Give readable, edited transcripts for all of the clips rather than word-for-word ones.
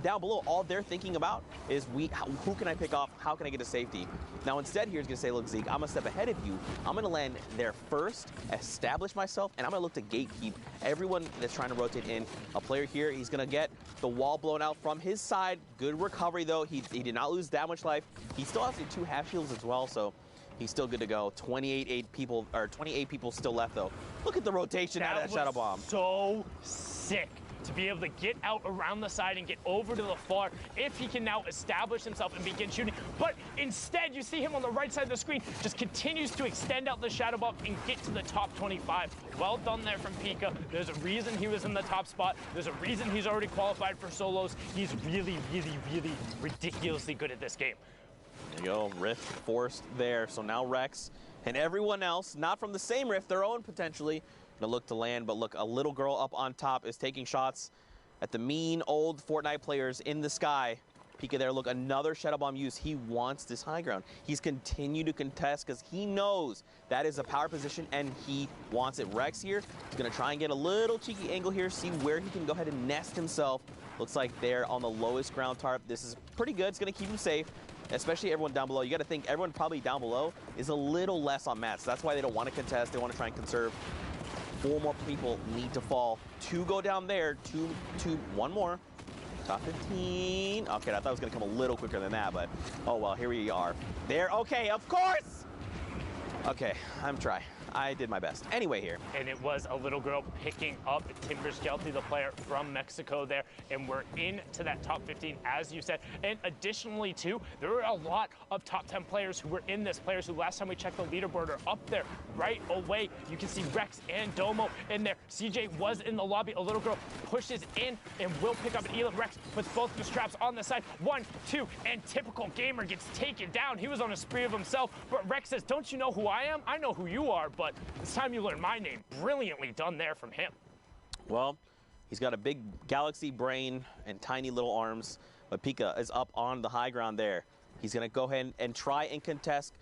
down below, all they're thinking about is who can I pick off? How can I get a safety? Now instead here he's going to say, look, Zeke, I'm going to step ahead of you. I'm going to land there first, establish myself, and I'm going to look to gatekeep everyone that's trying to rotate in. A player here, he's going to get the wall blown out from his side. Good recovery, though. He did not lose that much life. He still has the 2 half shields as well, so he's still good to go. 28 people still left, though. Look at the rotation out of that shadow bomb. So sick to be able to get out around the side and get over to the far if he can now establish himself and begin shooting. But instead, you see him on the right side of the screen, just continues to extend out the shadow bomb and get to the top 25. Well done there from Pika. There's a reason he was in the top spot. There's a reason he's already qualified for solos. He's really, really, really ridiculously good at this game. There you go, Rift forced there. So now Rex and everyone else, not from the same Rift, their own potentially, gonna look to land, but look, a little girl up on top is taking shots at the mean old Fortnite players in the sky. Pika there, look, another shadow bomb use. He wants this high ground. He's continued to contest because he knows that is a power position and he wants it. Rex here is gonna try and get a little cheeky angle here, see where he can go ahead and nest himself. Looks like they're on the lowest ground tarp. This is pretty good, it's gonna keep him safe. Especially everyone down below. You got to think everyone probably down below is a little less on mats. That's why they don't want to contest. They want to try and conserve. 4 more people need to fall. 2 go down there. 1 more. Top 15. Okay, I thought it was going to come a little quicker than that, but oh well, here we are. There. Okay, of course. Okay, I'm trying. I did my best. Anyway here. And it was a little girl picking up Timber Skelty, the player from Mexico there, and we're into that top 15, as you said. And additionally, too, there were a lot of top 10 players who were in this, players who last time we checked the leaderboard are up there right away. You can see Rex and Domo in there. CJ was in the lobby. A little girl pushes in and will pick up an Elam. Rex puts both the straps on the side. 1, 2, and typical gamer gets taken down. He was on a spree of himself, but Rex says, don't you know who I am? I know who you are, but it's time you learn my name. Brilliantly done there from him. Well, he's got a big galaxy brain and tiny little arms, but Pika is up on the high ground there. He's going to go ahead and try and contest.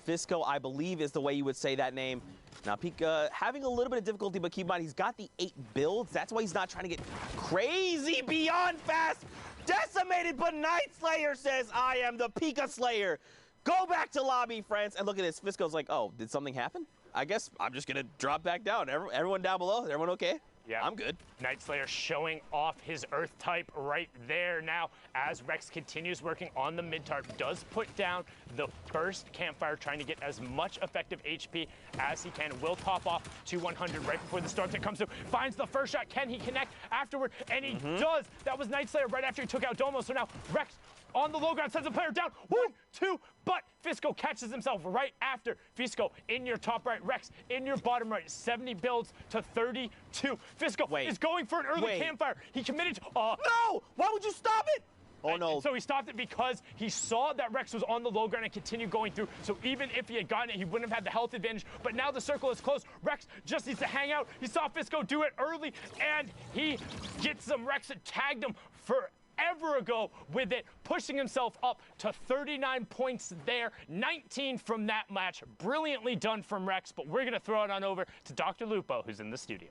Fisco, I believe, is the way you would say that name. Now, Pika having a little bit of difficulty, but keep in mind, he's got the 8 builds. That's why he's not trying to get crazy beyond fast. Decimated, but Night Slayer says, I am the Pika Slayer. Go back to lobby, friends. And look at this. Fisco's like, oh, did something happen? I guess I'm just going to drop back down. Everyone down below, everyone okay? Yeah, I'm good. Night Slayer showing off his Earth type right there now as Rex continues working on the mid-tarp. Does put down the first campfire, trying to get as much effective HP as he can. Will top off to 100 right before the storm that comes through. Finds the first shot. Can he connect afterward? And he does. That was Night Slayer right after he took out Domo. So now Rex on the low ground sends a player down. 1, 2, but Fisco catches himself right after. Fisco in your top right, Rex in your bottom right. 70 builds to 32. Fisco is going for an early campfire. He committed to, no! Why would you stop it? Oh, no. And so he stopped it because he saw that Rex was on the low ground and continued going through. So even if he had gotten it, he wouldn't have had the health advantage. But now the circle is closed. Rex just needs to hang out. He saw Fisco do it early, and he gets some. Rex had tagged him forever ago with it, pushing himself up to 39 points there. 19 from that match. Brilliantly done from Rex, but we're going to throw it on over to Dr. Lupo, who's in the studio.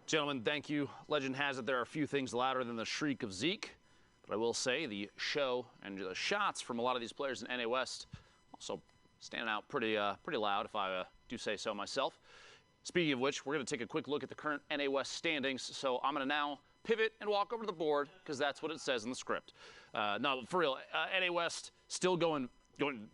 Gentlemen, thank you. Legend has it there are a few things louder than the shriek of Zeke. But I will say the show and the shots from a lot of these players in NA West also standing out pretty loud, if I do say so myself. Speaking of which, we're going to take a quick look at the current NA West standings. So I'm going to now pivot and walk over to the board because that's what it says in the script. No, for real, NA West still going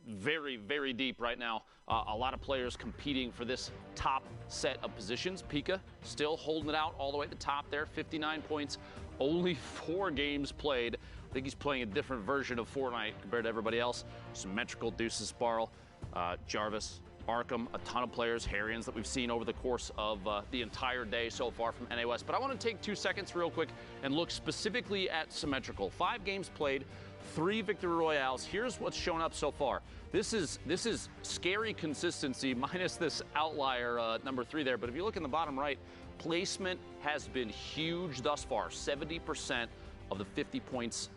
very, very deep right now. A lot of players competing for this top set of positions. Pika still holding it out all the way at the top there, 59 points, only 4 games played. I think he's playing a different version of Fortnite compared to everybody else. Symmetrical, Deuces, Sparl, Jarvis, Arkham, a ton of players, Harrians that we've seen over the course of the entire day so far from NA West. But I want to take 2 seconds real quick and look specifically at Symmetrical. 5 games played, 3 victory royales. Here's what's shown up so far. This is scary consistency minus this outlier number 3 there. But if you look in the bottom right, placement has been huge thus far. 70% of the 50 points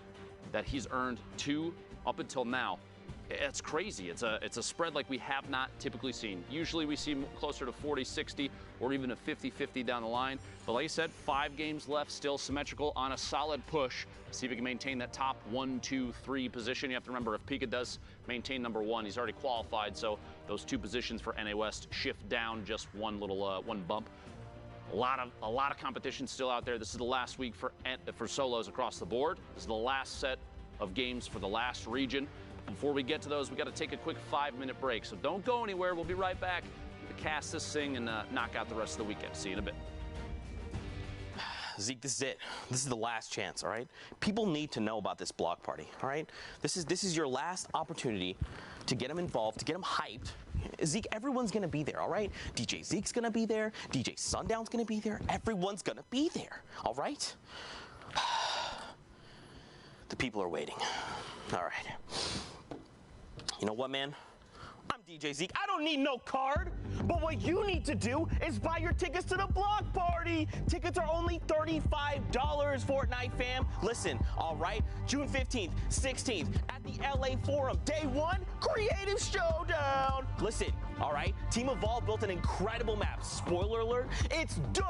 that he's earned up until now it's crazy. It's a spread like we have not typically seen. Usually we see closer to 40-60 or even a 50-50 down the line. But like I said, 5 games left, still symmetrical on a solid push. See if he can maintain that top 1, 2, 3 position. You have to remember, if Pika does maintain number 1, he's already qualified. So those 2 positions for NA West shift down just one little one bump. A lot of competition still out there. This is the last week for solos across the board. This is the last set of games for the last region. Before we get to those, we got to take a quick 5-minute break. So don't go anywhere. We'll be right back to cast this thing and knock out the rest of the weekend. See you in a bit. Zeke, this is it. This is the last chance, all right? People need to know about this block party, all right? This is your last opportunity to get them involved, to get them hyped. Zeke, everyone's going to be there, all right? DJ Zeke's going to be there. DJ Sundown's going to be there. Everyone's going to be there, all right? The people are waiting. All right. You know what, man? I'm DJ Zeke. I don't need no card. But what you need to do is buy your tickets to the block party. Tickets are only $35, Fortnite fam. Listen, all right? June 15th, 16th at the LA Forum. Day 1, Creative Showdown. Listen, all right? Team Evolve built an incredible map. Spoiler alert, it's dope.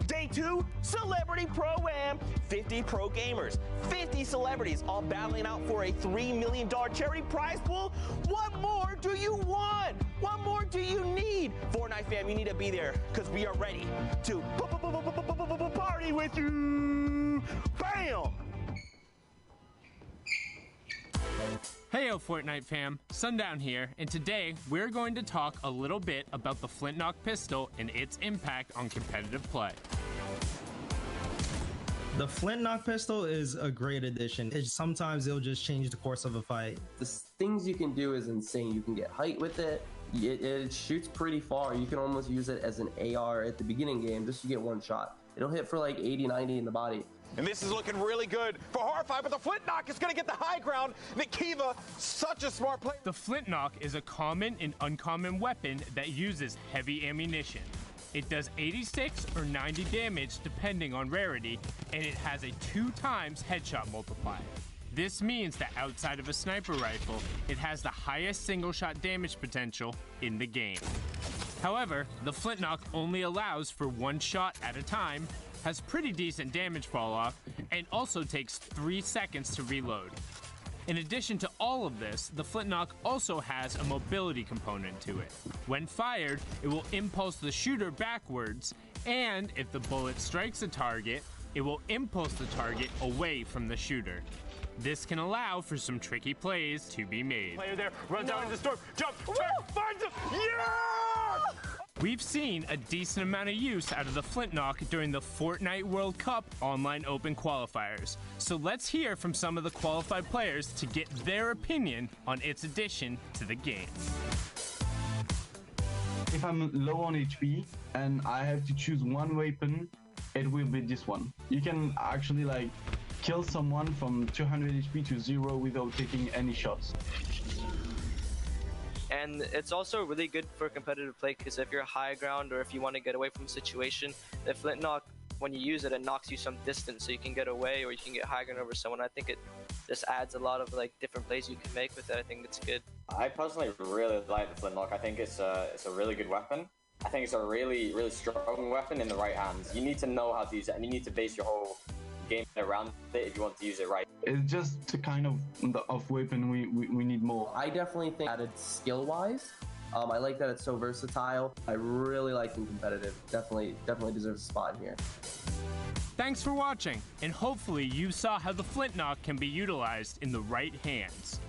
Day 2, Celebrity Pro-Am. 50 pro gamers, 50 celebrities, all battling out for a $3 million charity prize pool. What more do you want? What more do you need? Fortnite fam, you need to be there because we are ready to party with you. Bam! Heyo Fortnite fam, Sundown here, and today we're going to talk a little bit about the Flintlock pistol and its impact on competitive play. The Flintlock pistol is a great addition. Sometimes it'll just change the course of a fight. The things you can do is insane. You can get height with it. It shoots pretty far. You can almost use it as an AR at the beginning game just to get one shot. It'll hit for like 80, 90 in the body. And this is looking really good for Horrify, but the Flintlock is going to get the high ground. Nikiva, such a smart player. The Flintlock is a common and uncommon weapon that uses heavy ammunition. It does 86 or 90 damage depending on rarity, and it has a 2 times headshot multiplier. This means that outside of a sniper rifle, it has the highest single shot damage potential in the game. However, the Flintlock only allows for 1 shot at a time, has pretty decent damage fall off, and also takes 3 seconds to reload. In addition to all of this, the Flintlock also has a mobility component to it. When fired, it will impulse the shooter backwards, and if the bullet strikes a target, it will impulse the target away from the shooter. This can allow for some tricky plays to be made. Player there, runs out into the storm, jump, turn, finds him, yeah! We've seen a decent amount of use out of the Flintlock during the Fortnite World Cup online open qualifiers. So let's hear from some of the qualified players to get their opinion on its addition to the game. If I'm low on HP and I have to choose one weapon, it will be this one. You can actually like kill someone from 200 HP to 0 without taking any shots. And it's also really good for competitive play because if you're high ground or if you want to get away from a situation, the Flintlock, when you use it, it knocks you some distance so you can get away or you can get high ground over someone. I think it just adds a lot of like different plays you can make with it. I think it's good. I personally really like the Flintlock. I think it's a really good weapon. I think it's a really, really strong weapon in the right hands. You need to know how to use it and you need to base your whole game around it if you want to use it right. It's just the kind of weapon we need more. I definitely think added skill-wise. I like that it's so versatile. I really like him competitive. Definitely deserves a spot here. Thanks for watching, and hopefully you saw how the Flintlock can be utilized in the right hands.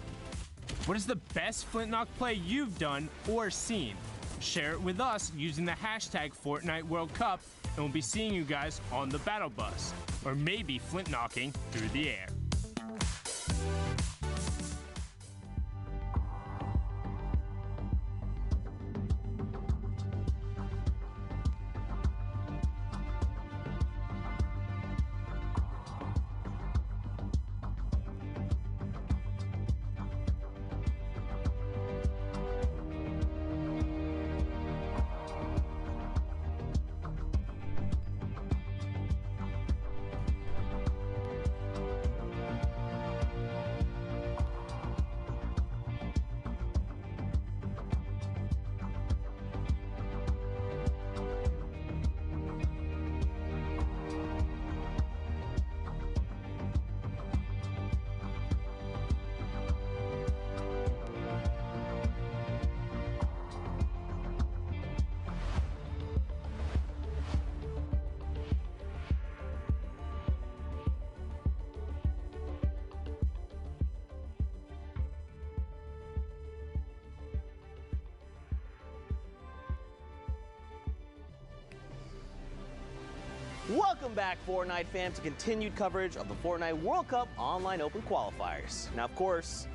What is the best Flintlock play you've done or seen? Share it with us using the hashtag Fortnite World Cup, and we'll be seeing you guys on the battle bus, or maybe Flintlocking through the air. Welcome back, Fortnite fam, to continued coverage of the Fortnite World Cup Online Open Qualifiers. Now, of course,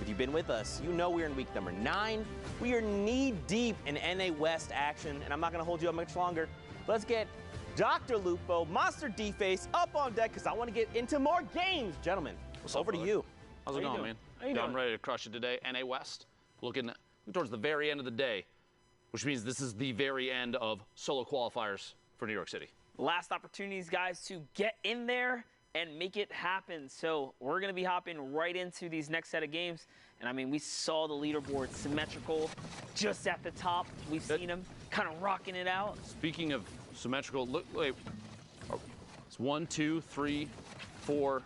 if you've been with us, you know we're in week number 9. We are knee-deep in NA West action, and I'm not going to hold you up much longer. Let's get Dr. Lupo, Monster D-Face up on deck, because I want to get into more games. Gentlemen, over to you. How's it going, man? I'm ready to crush it today. NA West, looking towards the very end of the day, which means this is the very end of solo qualifiers for New York City. Last opportunities, guys, to get in there and make it happen. So we're going to be hopping right into these next set of games. And, I mean, we saw the leaderboard symmetrical just at the top. We've seen them kind of rocking it out. Speaking of symmetrical, look, wait. It's 1, 2, 3, 4,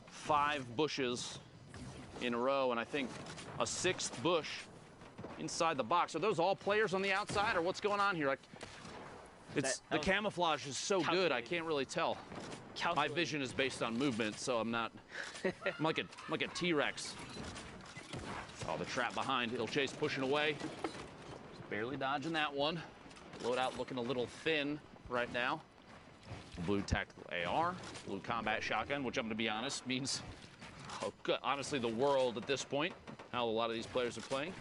5 bushes in a row, and I think a 6th bush inside the box. Are those all players on the outside, or what's going on here? The camouflage is so good, I can't really tell. My vision is based on movement, so I'm not. I'm like a T-Rex. Oh, the trap behind. He'll chase pushing away. Just barely dodging that one. Loadout looking a little thin right now. Blue tactical AR, blue combat shotgun, which I'm going to be honest means, honestly, the world at this point. How a lot of these players are playing.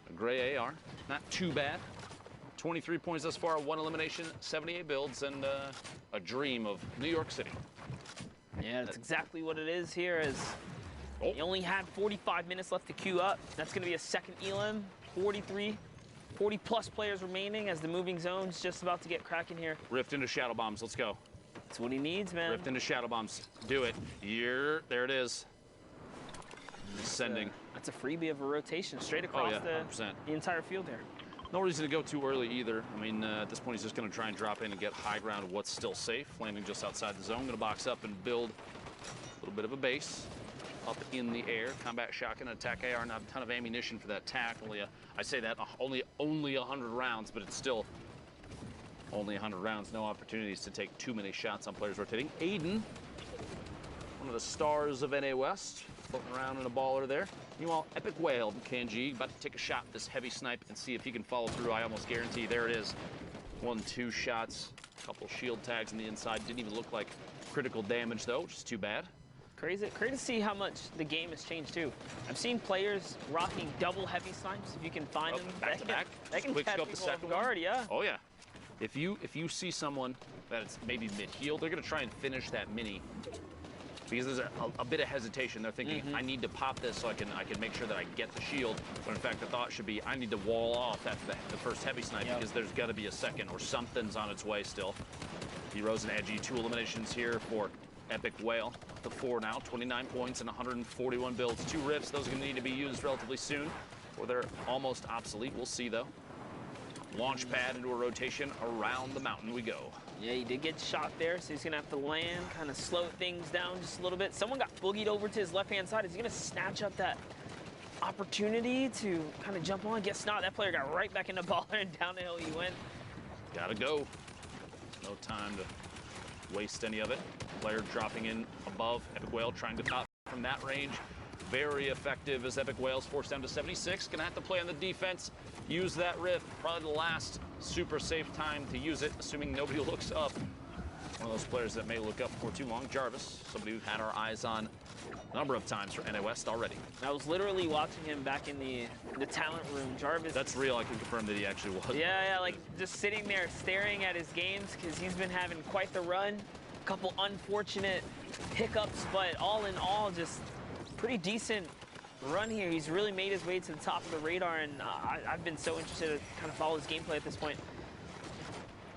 A gray AR, not too bad. 23 points thus far, 1 elimination, 78 builds, and a dream of New York City. Yeah, that's exactly what it is here. You only had 45 minutes left to queue up. That's going to be a second elim. 40-plus players remaining as the moving zone's just about to get cracking here. Rift into shadow bombs. Let's go. That's what he needs, man. Rift into shadow bombs. Do it. There it is. Sending. That's a freebie of a rotation straight across the entire field here. No reason to go too early either. I mean, at this point, he's just going to try and drop in and get high ground of what's still safe. Landing just outside the zone. Going to box up and build a little bit of a base up in the air. Combat shotgun, attack AR. Not a ton of ammunition for that tack. I say that only 100 rounds, but it's still only 100 rounds. No opportunities to take too many shots on players rotating. Aiden, one of the stars of NA West, floating around in a baller there. Meanwhile, Epic Whale, Kanji, about to take a shot at this heavy snipe and see if he can follow through. I almost guarantee. There it is. 1, 2 shots. A couple shield tags on the inside. Didn't even look like critical damage, though, which is too bad. Crazy to see how much the game has changed, too. I've seen players rocking double heavy snipes. If you can find them, back to back. That can quick catch scope the people off second guard, one. yeah. Oh, yeah. If you see someone that's maybe mid-heal, they're going to try and finish that mini. Because there's a bit of hesitation. They're thinking, I need to pop this so I can make sure that I get the shield. When in fact, the thought should be, I need to wall off after the first heavy snipe because there's got to be a second or something's on its way still. Heroes and Edgy, 2 eliminations here for Epic Whale. The 4 now, 29 points and 141 builds. 2 rifts, those are going to need to be used relatively soon, or they're almost obsolete. We'll see, though. Launch pad into a rotation. Around the mountain we go. Yeah, he did get shot there, so he's going to have to land, kind of slow things down just a little bit. Someone got boogied over to his left-hand side. Is he going to snatch up that opportunity to kind of jump on? Guess not. That player got right back in the baller, and down the hill he went. Gotta go. No time to waste any of it. Player dropping in above. Epic Whale trying to top from that range. Very effective as Epic Whale's forced down to 76. Gonna have to play on the defense. Use that rift. Probably the last super safe time to use it, assuming nobody looks up. One of those players that may look up for too long. Jarvis, somebody who had our eyes on a number of times for NA West already. I was literally watching him back in the talent room. Jarvis. That's real. I can confirm that he actually was. Yeah, like just sitting there staring at his games because he's been having quite the run. A couple unfortunate hiccups, but all in all, just pretty decent run here. He's really made his way to the top of the radar, and I've been so interested to kind of follow his gameplay at this point.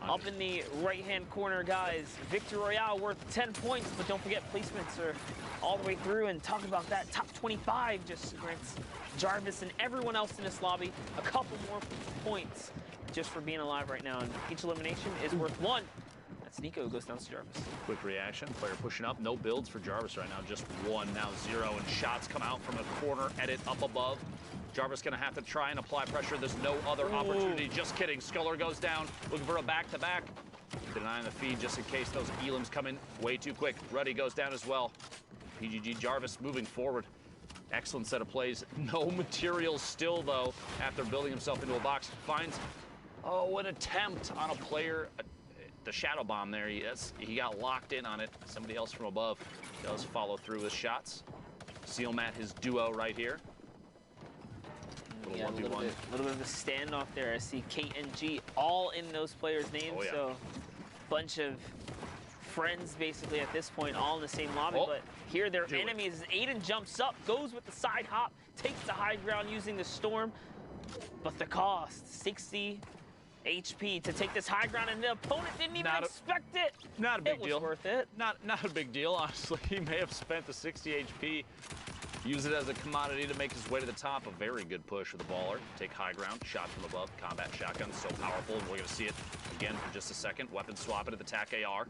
Up in the right-hand corner, guys, Victory Royale worth 10 points, but don't forget placements are all the way through, and talking about that, top 25 just grants Jarvis and everyone else in this lobby a couple more points just for being alive right now, and each elimination is worth 1. That's Nico who goes down to Jarvis. Quick reaction, player pushing up, no builds for Jarvis right now, just 1, now 0, and shots come out from the corner, edit up above. Jarvis gonna have to try and apply pressure. There's no other opportunity. Just kidding. Sculler goes down, looking for a back-to-back. Denying the feed just in case those elims come in way too quick. Ruddy goes down as well. PGG Jarvis moving forward. Excellent set of plays. No materials still, though, after building himself into a box. Finds, an attempt on a player. the shadow bomb there. He got locked in on it. Somebody else from above does follow through with shots. Seal Matt, his duo right here. Yeah, a little bit of a standoff there. I see Kate and G all in those players' names. Oh, yeah. So bunch of friends basically at this point, all in the same lobby. But here they're enemies. Aiden jumps up, goes with the side hop, takes the high ground using the storm. But the cost, 60 HP to take this high ground, and the opponent didn't even expect it. Not a big deal. It was worth it. Not a big deal, honestly. He may have spent the 60 HP, use it as a commodity to make his way to the top. A very good push with the baller. Take high ground, shot from above, combat shotgun, so powerful. And we're gonna see it again for just a second. Weapon swap it at the TAC AR.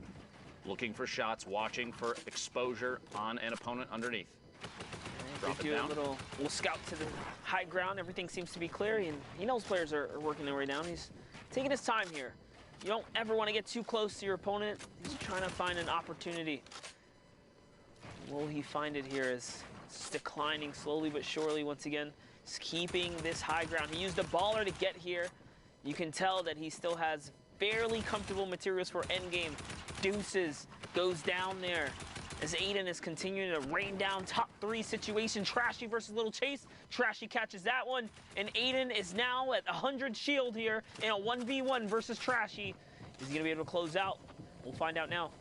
Looking for shots, watching for exposure on an opponent underneath. Drop it down. A little scout to the high ground. Everything seems to be clear, and he knows players are working their way down. He's taking his time here. You don't ever want to get too close to your opponent. He's trying to find an opportunity. Will he find it here? As it's declining slowly but surely once again. He's keeping this high ground. He used a baller to get here. You can tell that he still has fairly comfortable materials for endgame. Deuces goes down there as Aiden is continuing to rain down top 3 situation. Trashy versus Little Chase. Trashy catches that one, and Aiden is now at 100 shield here in a 1v1 versus Trashy. Is he gonna be able to close out? We'll find out now.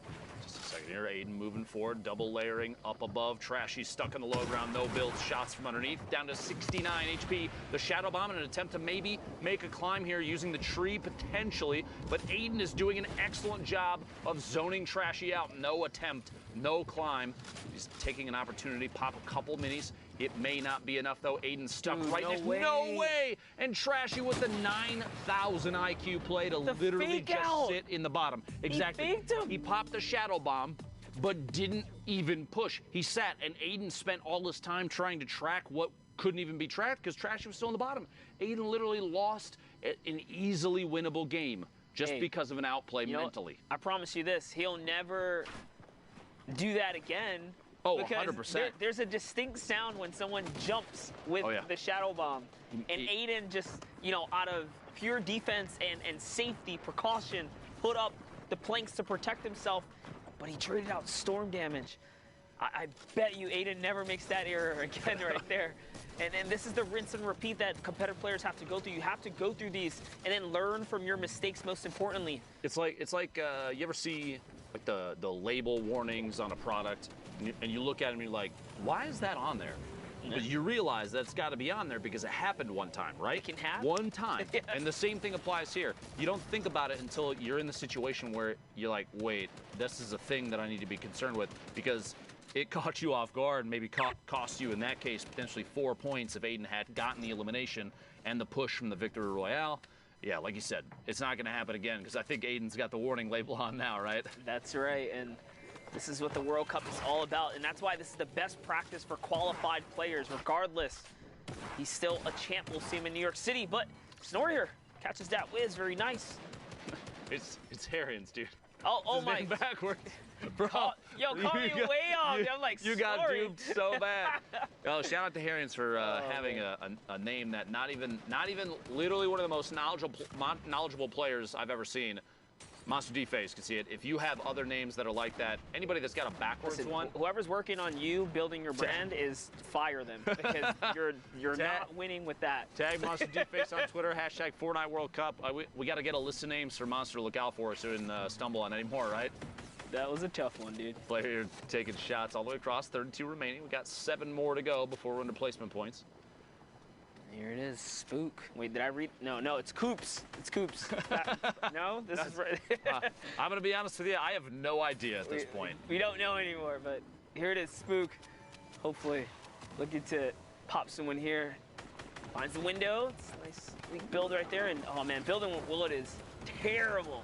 Just a second here, Aiden moving forward, double layering up above. Trashy stuck in the low ground, no builds, shots from underneath, down to 69 HP. The shadow bomb in an attempt to maybe make a climb here using the tree potentially, but Aiden is doing an excellent job of zoning Trashy out. No attempt, no climb. He's taking an opportunity, pop a couple minis. It may not be enough though. Aiden stuck right next. No way! And Trashy with the 9,000 IQ play to literally just sit in the bottom. Exactly. He faked him. He popped the shadow bomb, but didn't even push. He sat, and Aiden spent all this time trying to track what couldn't even be tracked because Trashy was still in the bottom. Aiden literally lost an easily winnable game just because of an outplay mentally. I promise you this, he'll never do that again. Oh, because 100%. There's a distinct sound when someone jumps with the shadow bomb. And Aiden just, out of pure defense and safety, precaution, put up the planks to protect himself, but he traded out storm damage. I bet you Aiden never makes that error again right there. And this is the rinse and repeat that competitive players have to go through. You have to go through these and then learn from your mistakes most importantly. It's like you ever see like the label warnings on a product and you look at it and you're like, why is that on there? But you realize that's got to be on there because it happened one time, right? It can happen. One time. And the same thing applies here. You don't think about it until you're in the situation where you're like, wait, this is a thing that I need to be concerned with because it caught you off guard and maybe cost you, in that case, potentially 4 points if Aiden had gotten the elimination and the push from the Victory Royale. Yeah, like you said, it's not going to happen again because I think Aiden's got the warning label on now, right? That's right, and this is what the World Cup is all about, and that's why this is the best practice for qualified players, regardless. He's still a champ. We'll see him in New York City, but Snorrier catches that whiz. Very nice. It's Harians, dude. Oh my. Backwards. Bro. Yo, call me way off. I'm like, you got duped so bad. Oh, shout out to Harians for having a name that not even literally one of the most knowledgeable players I've ever seen. Monster D-Face can see it. If you have other names that are like that, anybody that's got a backwards one. Whoever's working on you building your brand is fire them because you're not winning with that. Tag Monster D-Face on Twitter, hashtag Fortnite World Cup. We got to get a list of names for Monster to look out for so we didn't stumble on any more, right? That was a tough one, dude. Player taking shots all the way across, 32 remaining. We got 7 more to go before we're into placement points. Here it is, Spook. Wait, did I read? No, it's Coops. It's Coops. No, this is right. I'm gonna be honest with you. I have no idea at this point. We don't know anymore, but here it is, Spook. Hopefully, looking to pop someone here. Finds the window. It's a nice weak build right there, and oh man, building with Willet is terrible.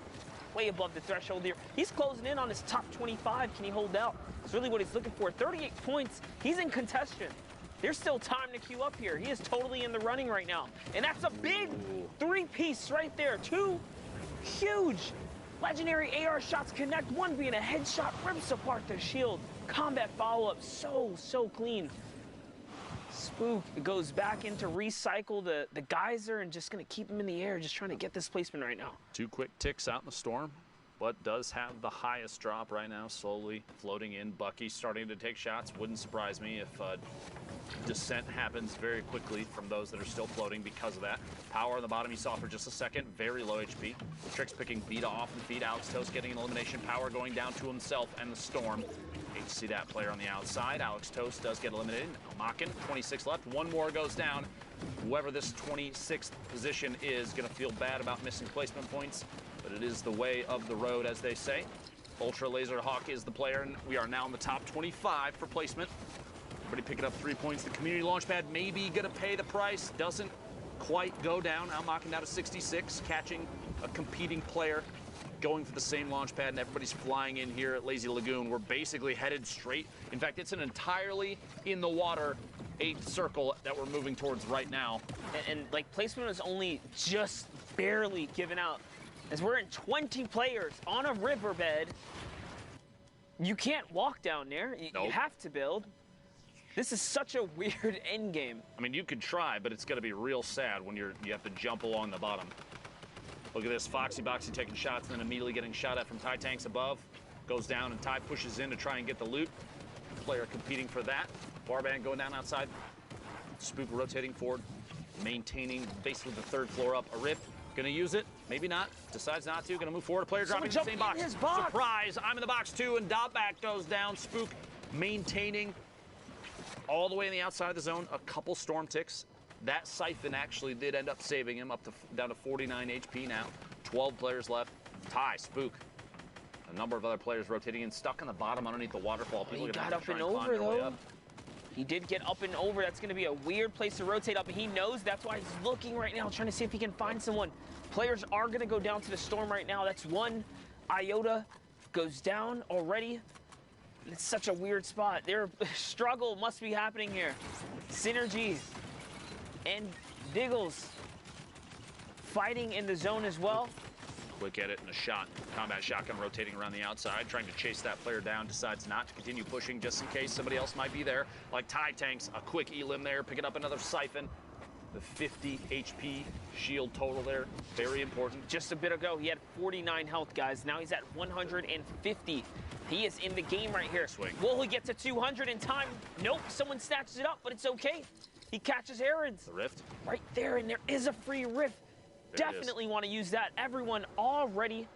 Way above the threshold here. He's closing in on his top 25. Can he hold out? It's really what he's looking for. 38 points. He's in contention. There's still time to queue up here. He is totally in the running right now. And that's a big 3-piece right there. 2 huge legendary AR shots connect. One being a headshot, rips apart the shield. Combat follow-up, so clean. Spook goes back in to recycle the geyser and just gonna keep him in the air, just trying to get this placement right now. 2 quick ticks out in the storm. but does have the highest drop right now, slowly floating in. Bucky starting to take shots. Wouldn't surprise me if descent happens very quickly from those that are still floating because of that. Power on the bottom you saw for just a second, very low HP. Tricks picking Vita off the feed. Alex Toast getting an elimination. Power going down to himself and the Storm. Hate to see that player on the outside. Alex Toast does get eliminated. Makin, 26 left. One more goes down. Whoever this 26th position is going to feel bad about missing placement points, but it is the way of the road, as they say. Ultra Laser Hawk is the player, and we are now in the top 25 for placement. Everybody picking up 3 points. The community launchpad may be going to pay the price. Doesn't quite go down. Now Makin down to 66, catching a competing player, going for the same launch pad, and everybody's flying in here at Lazy Lagoon. We're basically headed straight. In fact, it's an entirely in the water 8th circle that we're moving towards right now. And like placement was only just barely given out. As we're in 20 players on a riverbed, you can't walk down there. You have to build. This is such a weird end game. I mean, you could try, but it's going to be real sad when you have to jump along the bottom. Look at this, Foxy Boxy taking shots and then immediately getting shot at from Ty Tanks above. Goes down and Ty pushes in to try and get the loot. Player competing for that. Barband going down outside. Spook rotating forward, maintaining basically the 3rd floor up. A rip, gonna use it, maybe not. Decides not to, gonna move forward. A player dropping in the same box. Surprise, I'm in the box too, and Dotback goes down. Spook maintaining all the way on the outside of the zone. A couple storm ticks. That Siphon actually did end up saving him up to down to 49 HP now. 12 players left. Ty, Spook. A number of other players rotating in, stuck on the bottom underneath the waterfall. People He got up and over though. He did get up and over. That's going to be a weird place to rotate up, and he knows that's why he's looking right now, trying to see if he can find someone. Players are going to go down to the Storm right now. That's one. Iota goes down already. It's such a weird spot. Their struggle must be happening here. Synergy and Diggles fighting in the zone as well. Quick edit and a shot. Combat shotgun rotating around the outside, trying to chase that player down. Decides not to continue pushing just in case somebody else might be there. Like Ty Tanks, a quick elim there, picking up another Siphon. The 50 HP shield total there, very important. Just a bit ago, he had 49 health, guys. Now he's at 150. He is in the game right here. Swing. Will he get to 200 in time? Nope, someone snatches it up, but it's okay. He catches Aaron's. The rift. Right there, and there is a free rift. Definitely want to use that. Everyone already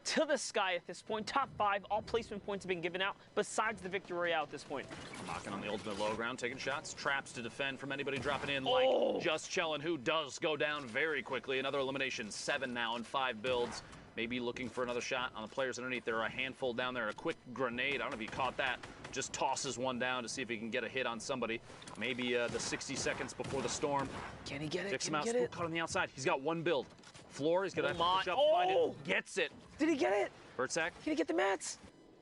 to the sky at this point. Top 5, all placement points have been given out, besides the victory royale at this point. Knocking on the ultimate low ground, taking shots. Traps to defend from anybody dropping in, like Just Chillin', who does go down very quickly. Another elimination, 7 now in 5 builds. Maybe looking for another shot on the players underneath. There are a handful down there. A quick grenade, I don't know if you caught that. Just tosses one down to see if he can get a hit on somebody. Maybe the 60 seconds before the storm. Can he get it? Fix him out. Spook caught on the outside. He's got one build. Floor, he's gonna have to push up, find it. Gets it. Did he get it? Bertsack. Can he get the mats?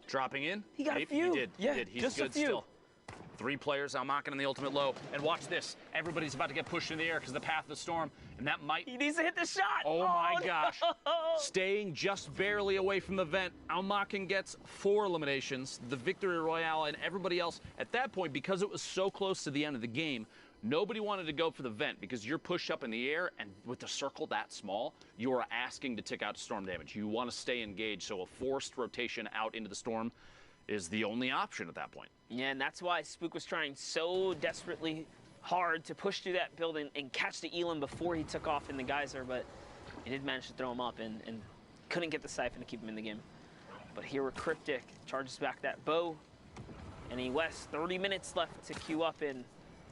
Dropping in. He got a few. He did. Yeah, he did. He's just good a few. still. 3 players now mocking on the ultimate low. And watch this. Everybody's about to get pushed in the air because of the path of the storm. And that might... He needs to hit the shot. Oh my gosh. Staying just barely away from the vent. Almakin gets 4 eliminations. The Victory Royale and everybody else. At that point, because it was so close to the end of the game, nobody wanted to go for the vent because you're pushed up in the air, and with the circle that small, you are asking to tick out storm damage. You want to stay engaged, so a forced rotation out into the storm is the only option at that point. Yeah, and that's why Spook was trying so desperately hard to push through that building and catch the Elam before he took off in the geyser, but he did manage to throw him up and couldn't get the Siphon to keep him in the game. But here we're Cryptic, charges back that bow, and West, 30 minutes left to queue up and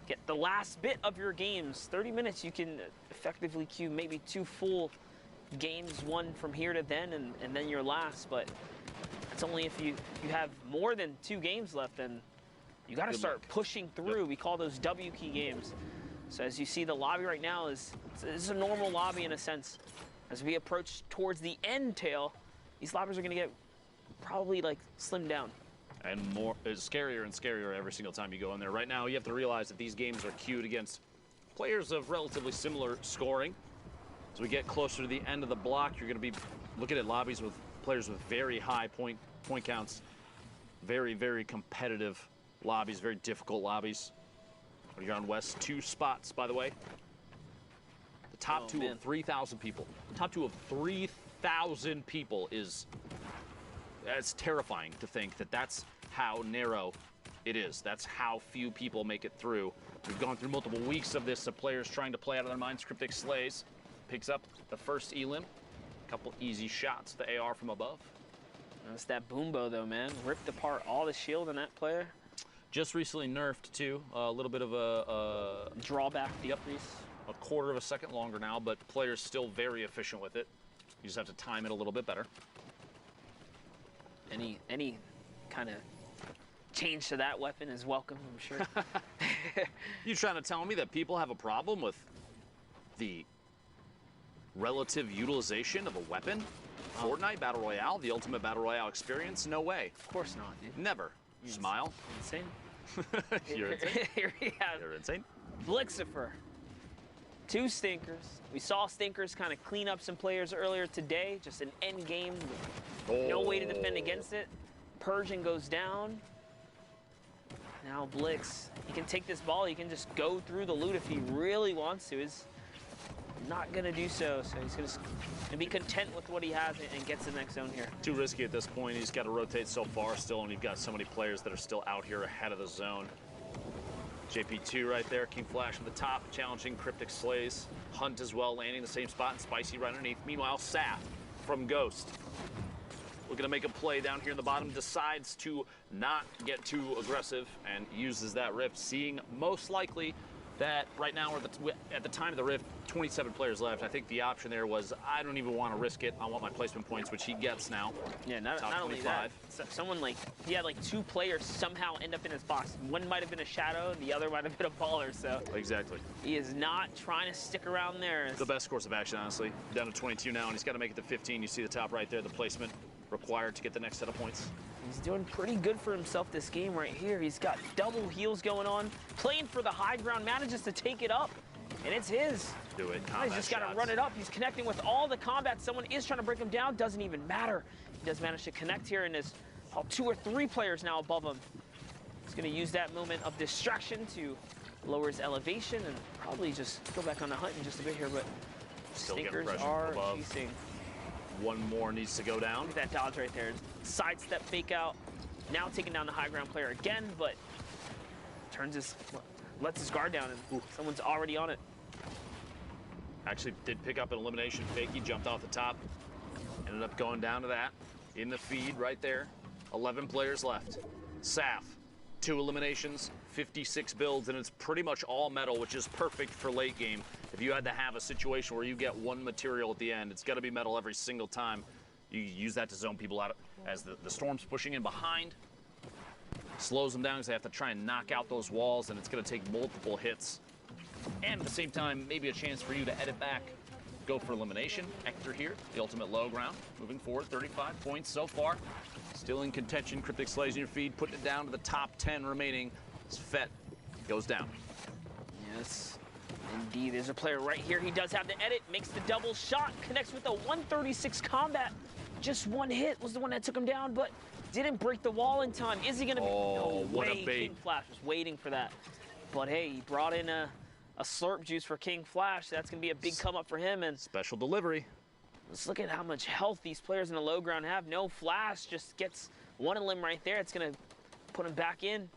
get the last bit of your games. 30 minutes, you can effectively queue maybe 2 full games, one from here to then, and then your last, but it's only if you have more than 2 games left, then you got to start pushing through. We call those W key games. So as you see, the lobby right now is a normal lobby in a sense. As we approach towards the end tail, these lobbies are going to get probably like slimmed down. And more, it's scarier and scarier every single time you go in there. Right now, you have to realize that these games are queued against players of relatively similar scoring. As we get closer to the end of the block, you're going to be looking at lobbies with players with very high point counts. Very, very competitive lobbies, very difficult lobbies. You're on West, 2 spots, by the way. The top 2 of 3,000 people. The top 2 of 3,000 people is It's terrifying to think that that's how narrow it is. That's how few people make it through. We've gone through multiple weeks of this, of players trying to play out of their minds. Cryptic Slays picks up the first elim. Couple easy shots, the AR from above. That's that boombo though, man. Ripped apart all the shield on that player. Just recently nerfed too. A little bit of a drawback decrease. A quarter of a second longer now, but players still very efficient with it. You just have to time it a little bit better. Any kind of change to that weapon is welcome, I'm sure. You trying to tell me that people have a problem with the relative utilization of a weapon? Fortnite Battle Royale, the ultimate Battle Royale experience? No way. Of course not, dude. Never. Smile. Insane. You're insane. Here we have You're insane. Blixifer. 2 stinkers. We saw stinkers kind of clean up some players earlier today. Just an end game with no way to defend against it. Persian goes down. Now Blix, he can take this ball. He can just go through the loot if he really wants to. He's not going to do so. So he's going to be content with what he has and gets the next zone here. Too risky at this point. He's got to rotate so far still, and you've got so many players that are still out here ahead of the zone. JP2 right there, King Flash at the top, challenging Cryptic Slays. Hunt as well, landing the same spot, and Spicy right underneath. Meanwhile, Saf from Ghost, looking to make a play down here in the bottom, decides to not get too aggressive and uses that rift, seeing most likely that right now, at the time of the rift, 27 players left. I think the option there was, I don't even want to risk it. I want my placement points, which he gets now. Yeah, not only that, someone he had 2 players somehow end up in his box. One might have been a shadow, and the other might have been a baller, so. Exactly. He is not trying to stick around there. The best course of action, honestly. Down to 22 now, and he's got to make it to 15. You see the top right there, the placement required to get the next set of points. He's doing pretty good for himself this game right here. He's got double heals going on, playing for the high ground, manages to take it up, and it's his. Do it. He's just got to run it up. He's connecting with all the combat. Someone is trying to break him down. Doesn't even matter. He does manage to connect here, and there's 2 or 3 players now above him. He's going to use that moment of distraction to lower his elevation and probably just go back on the hunt in just a bit here, but Still stinkers are chasing. One more needs to go down. Look at that dodge right there. Sidestep, fake out. Now taking down the high ground player again, but lets his guard down, and someone's already on it. Actually did pick up an elimination fake. He jumped off the top. Ended up going down to that. In the feed right there. 11 players left. Saf, 2 eliminations, 56 builds, and it's pretty much all metal, which is perfect for late game. If you had to have a situation where you get one material at the end, it's got to be metal every single time. You use that to zone people out as the storm's pushing in behind. Slows them down because they have to try and knock out those walls, and it's going to take multiple hits. And at the same time, maybe a chance for you to edit back, go for elimination. Hector here, the ultimate low ground. Moving forward, 35 points so far. Still in contention. Cryptic Slays in your feed, putting it down to the top 10 remaining. As Fett goes down. Yes, indeed. There's a player right here. He does have the edit, makes the double shot, connects with a 136 combat. Just one hit was the one that took him down, but didn't break the wall in time. Is he going to be? No what way. a bait. King Flash was waiting for that. But hey, he brought in a slurp juice for King Flash. That's going to be a big come up for him. And special delivery. Let's look at how much health these players in the low ground have. No Flash, just gets one limb right there. It's going to put him back in.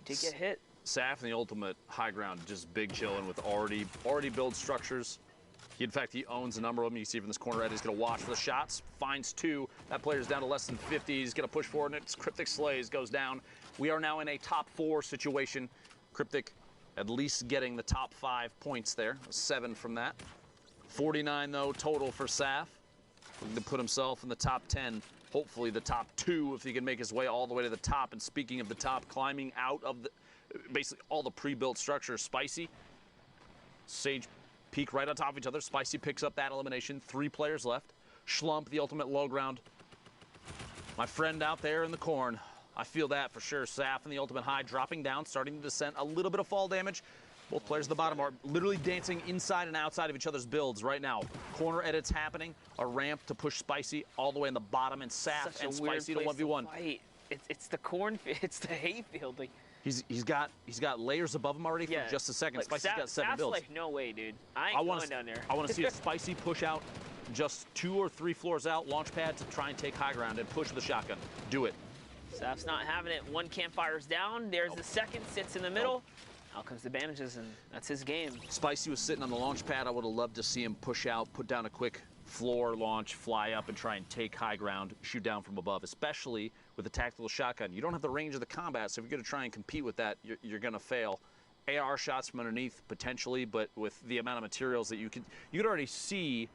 He did get hit. Saf in the ultimate high ground, just big chilling with already built structures. In fact, he owns a number of them. You can see from this corner right, he's going to watch for the shots. Finds 2. That player's down to less than 50. He's going to push forward, and it's Cryptic Slays goes down. We are now in a top 4 situation. Cryptic at least getting the top 5 points there. 7 from that. 49, though, total for Saf. Looking to put himself in the top 10. Hopefully the top 2 if he can make his way all the way to the top. And speaking of the top, climbing out of basically all the pre-built structures. Spicy, Sage peek right on top of each other. Spicy picks up that elimination. 3 players left. Schlump, the ultimate low ground. My friend out there in the corn. I feel that for sure. Saf in the ultimate high, dropping down, starting to descend. A little bit of fall damage. Both players at the bottom are literally dancing inside and outside of each other's builds right now. Corner edits happening. A ramp to push Spicy all the way in the bottom, and Saf and Spicy to 1v1. It's the corn. It's the hayfield. Like, He's got layers above him already for just a second. Like, Spicy's got 7 builds. Like, no way, dude. I ain't going down there. I want to see a Spicy push out just 2 or 3 floors out, launch pad to try and take high ground and push the shotgun. Do it. Saf's not having it. One campfire's down. There's the second, sits in the middle. Out comes the bandages, and that's his game. Spicy was sitting on the launch pad. I would have loved to see him push out, put down a quick floor launch, fly up, and try and take high ground, shoot down from above, especially with a tactical shotgun. You don't have the range of the combat, so if you're going to try and compete with that, you're going to fail. AR shots from underneath, potentially, but with the amount of materials that you could already see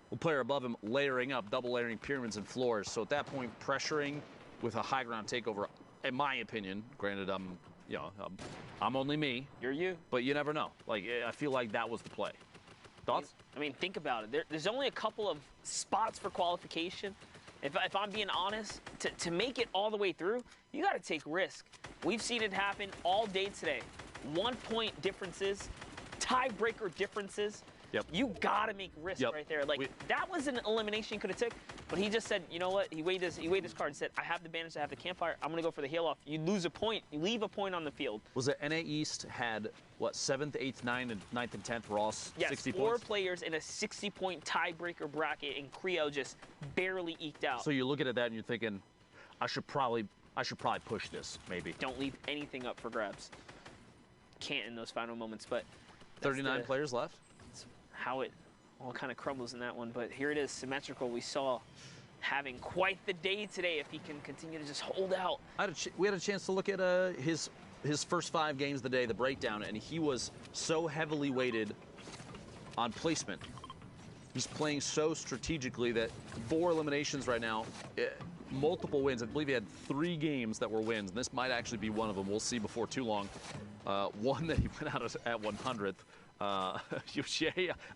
the player above him layering up, double layering pyramids and floors. So at that point, pressuring with a high ground takeover, in my opinion, granted, I'm only me. You're you. But you never know. Like, I feel like that was the play. Thoughts? I mean, think about it. There's only a couple of spots for qualification. If I'm being honest, to make it all the way through, you got to take risk. We've seen it happen all day today. 1 point differences, tiebreaker differences. Yep. You got to make risk right there. Like, that was an elimination he could have took, but he just said, you know what? He weighed his card and said, I have the bandage, I have the campfire, I'm going to go for the hail off. You lose a point. You leave a point on the field. Was it NA East had, what, 7th, 8th, 9th, and 9th and 10th were all 60 points? Yes, 4 players in a 60-point tiebreaker bracket, and Creo just barely eked out. So you're looking at that and you're thinking, I should probably push this, maybe. Don't leave anything up for grabs. Can't in those final moments, but 39 players left. That's how it all kind of crumbles in that one. But here it is, symmetrical. We saw having quite the day today if he can continue to just hold out. We had a chance to look at his first 5 games of the day, the breakdown, and he was so heavily weighted on placement. He's playing so strategically that 4 eliminations right now, multiple wins. I believe he had 3 games that were wins, and this might actually be one of them. We'll see before too long. One that he went out at 100th. I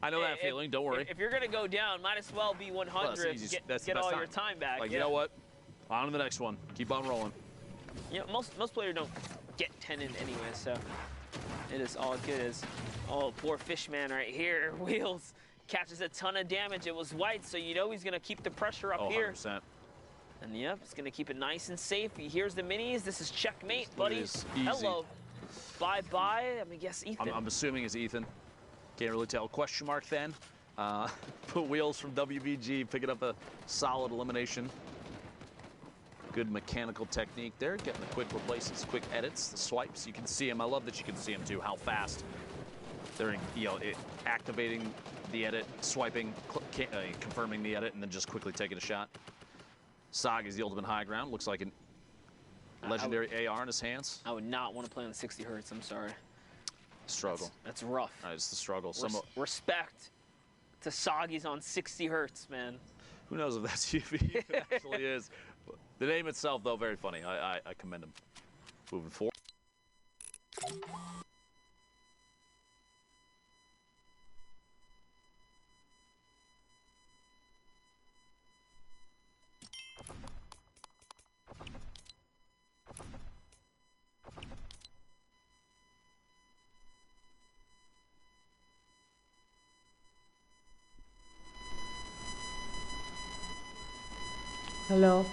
know that feeling. Don't worry. If you're going to go down, might as well be 100. Get all your time back. Like, you know what? On to the next one. Keep on rolling. You know, most players don't get 10 in anyway, so it is all good as, oh, poor Fishman right here. Wheels catches a ton of damage. It was white, so you know he's going to keep the pressure up here. 100%. And yep, he's going to keep it nice and safe. Here's the minis. This is checkmate, buddies. Hello. Bye-bye. I mean, guess Ethan. I'm assuming it's Ethan. Can't really tell. Question mark then. Put Wheels from WBG picking up a solid elimination. Good mechanical technique there. Getting the quick replaces, quick edits, the swipes. You can see him. I love that you can see him too. How fast they're activating the edit, swiping, confirming the edit, and then just quickly taking a shot. Sog is the ultimate high ground. Looks like an legendary AR in his hands. I would not want to play on 60 hertz. I'm sorry. Struggle. That's rough. It's the struggle. Respect to Soggy's on 60 hertz, man. Who knows if that's UV? It actually is. The name itself, though, very funny. I commend him. Moving forward. Hello.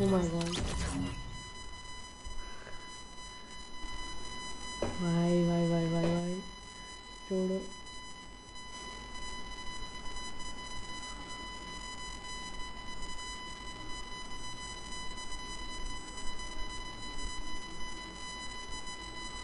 my god. भाई छोड़ो